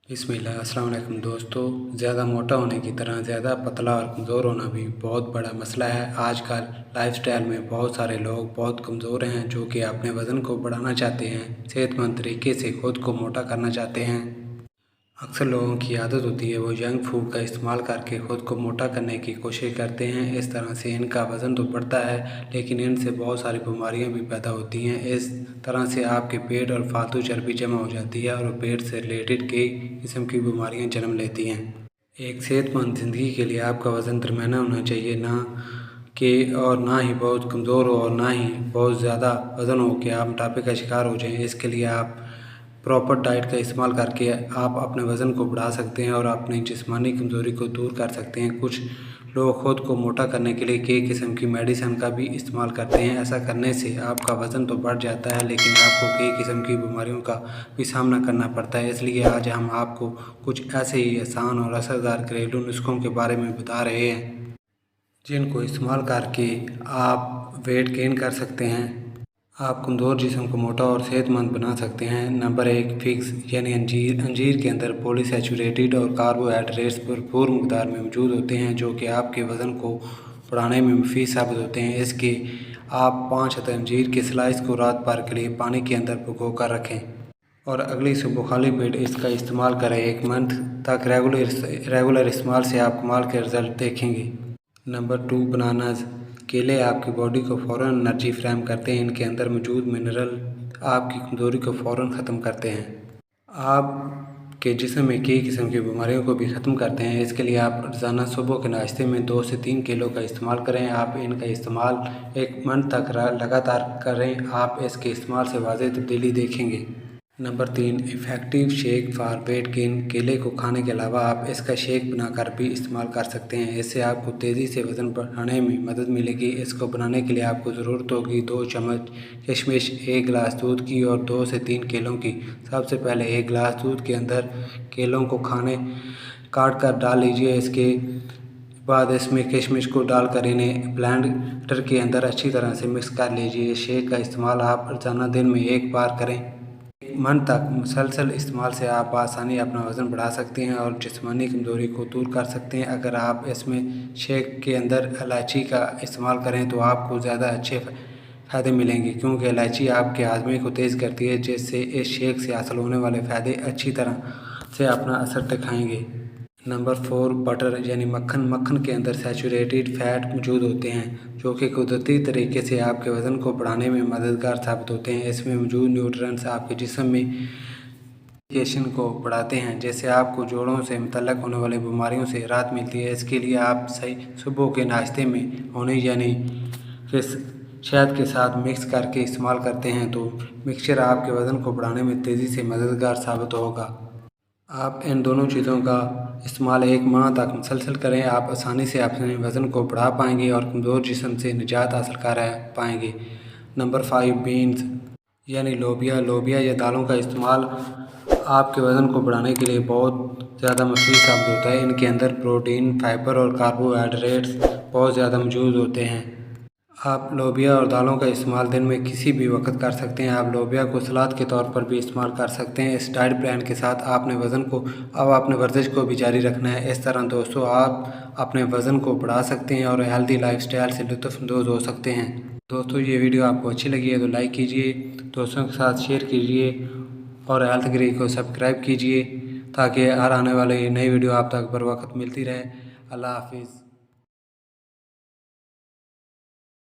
बिस्मिल्लाह अस्सलाम वालेकुम दोस्तों। ज़्यादा मोटा होने की तरह ज़्यादा पतला और कमज़ोर होना भी बहुत बड़ा मसला है। आजकल लाइफस्टाइल में बहुत सारे लोग बहुत कमज़ोर हैं जो कि अपने वज़न को बढ़ाना चाहते हैं, सेहतमंद तरीके से ख़ुद को मोटा करना चाहते हैं। अक्सर लोगों की आदत होती है वो जंक फूड का इस्तेमाल करके ख़ुद को मोटा करने की कोशिश करते हैं। इस तरह से इनका वज़न तो बढ़ता है लेकिन इनसे बहुत सारी बीमारियां भी पैदा होती हैं। इस तरह से आपके पेट और फालतू चर्बी जमा हो जाती है और पेट से रिलेटेड कई किस्म की बीमारियां जन्म लेती हैं। एक सेहतमंद ज़िंदगी के लिए आपका वज़न दरमियाना होना चाहिए, ना ही बहुत कमज़ोर हो और ना ही बहुत ज़्यादा वज़न हो कि आप मोटापे का शिकार हो जाएं। इसके लिए आप प्रॉपर डाइट का इस्तेमाल करके आप अपने वज़न को बढ़ा सकते हैं और अपनी जिस्मानी कमज़ोरी को दूर कर सकते हैं। कुछ लोग ख़ुद को मोटा करने के लिए कई किस्म की मेडिसिन का भी इस्तेमाल करते हैं। ऐसा करने से आपका वज़न तो बढ़ जाता है लेकिन आपको कई किस्म की बीमारियों का भी सामना करना पड़ता है। इसलिए आज हम आपको कुछ ऐसे ही आसान और असरदार घरेलू नुस्खों के बारे में बता रहे हैं जिनको इस्तेमाल करके आप वेट गेन कर सकते हैं, आप कमज़ोर जिस्म को मोटा और सेहतमंद बना सकते हैं। नंबर 1, फिग्स यानी अंजीर। अंजीर के अंदर पॉलीसैचुरेटेड और कार्बोहाइड्रेट्स भरपूर मकदार में मौजूद होते हैं जो कि आपके वज़न को बढ़ाने में मुफीद साबित होते हैं। इसके आप 5 अंजीर के स्लाइस को रात भर के लिए पानी के अंदर भिगो कर रखें और अगली सुबह खाली पेट इसका इस्तेमाल करें। 1 मंथ तक रेगुलर इस्तेमाल से आप कमाल के रिजल्ट देखेंगे। Number 2, bananas. केले आपकी बॉडी को फ़ौरन एनर्जी फ्राहम करते हैं। इनके अंदर मौजूद मिनरल आपकी कमज़ोरी को फ़ौरन ख़त्म करते हैं, आपके जिस्म में कई किस्म की बीमारियों को भी ख़त्म करते हैं। इसके लिए आप रोज़ाना सुबह के नाश्ते में 2 से 3 केलों का इस्तेमाल करें। आप इनका इस्तेमाल 1 मंथ तक लगातार करें, आप इसके इस्तेमाल से वाज़ेह तब्दीली देखेंगे। Number 3, effective shake for weight gain. केले को खाने के अलावा आप इसका शेक बनाकर भी इस्तेमाल कर सकते हैं। इससे आपको तेज़ी से वज़न बढ़ाने में मदद मिलेगी। इसको बनाने के लिए आपको ज़रूरत होगी 2 चम्मच किशमिश, 1 गिलास दूध की और 2 से 3 केलों की। सबसे पहले 1 गिलास दूध के अंदर केलों को काट कर डाल लीजिए। इसके बाद इसमें किशमिश को डालकर इन्हें ब्लेंडर के अंदर अच्छी तरह से मिक्स कर लीजिए। इस शेक का इस्तेमाल आप रोज़ाना दिन में 1 बार करें। 1 मंथ तक मुसलसल इस्तेमाल से आप आसानी अपना वज़न बढ़ा सकते हैं और जिस्मानी कमज़ोरी को दूर कर सकते हैं। अगर आप इसमें शेक के अंदर इलायची का इस्तेमाल करें तो आपको ज़्यादा अच्छे फ़ायदे मिलेंगे क्योंकि इलायची आपके हाजमे को तेज़ करती है, जिससे इस शेक से हासिल होने वाले फ़ायदे अच्छी तरह से अपना असर दिखाएंगे। नंबर 4, बटर यानी मक्खन। मक्खन के अंदर सैचुरेटेड फैट मौजूद होते हैं जो कि कुदरती तरीके से आपके वज़न को बढ़ाने में मददगार साबित होते हैं। इसमें मौजूद न्यूट्रिएंट्स आपके जिस्म में इम्यूनिटी को बढ़ाते हैं, जिससे आपको जोड़ों से मुतल्लक होने वाली बीमारियों से राहत मिलती है। इसके लिए आप सही सुबह के नाश्ते में होने यानी कि शहद के साथ मिक्स करके इस्तेमाल करते हैं तो मिक्सचर आपके वज़न को बढ़ाने में तेज़ी से मददगार साबित होगा। आप इन दोनों चीज़ों का इस्तेमाल 1 माह तक मुसलसल करें, आप आसानी से अपने वज़न को बढ़ा पाएंगे और कमज़ोर जिस्म से निजात हासिल कर पाएंगे। नंबर 5, बीन्स यानी लोबिया। लोबिया या दालों का इस्तेमाल आपके वज़न को बढ़ाने के लिए बहुत ज़्यादा मुफीद साबित होता है। इनके अंदर प्रोटीन, फाइबर और कार्बोहाइड्रेट्स बहुत ज़्यादा मौजूद होते हैं। आप लोबिया और दालों का इस्तेमाल दिन में किसी भी वक्त कर सकते हैं। आप लोबिया को सलाद के तौर पर भी इस्तेमाल कर सकते हैं। इस डाइट प्लान के साथ आपने अपने वर्जिश को भी जारी रखना है। इस तरह दोस्तों आप अपने वज़न को बढ़ा सकते हैं और हेल्दी लाइफस्टाइल से लुत्फ़अंदोज़ हो सकते हैं। दोस्तों ये वीडियो आपको अच्छी लगी है तो लाइक कीजिए, दोस्तों के साथ शेयर कीजिए और हेल्थ ग्री को सब्सक्राइब कीजिए ताकि हर आने वाली नई वीडियो आप तक बर वक्त मिलती रहे। अल्लाह हाफिज़।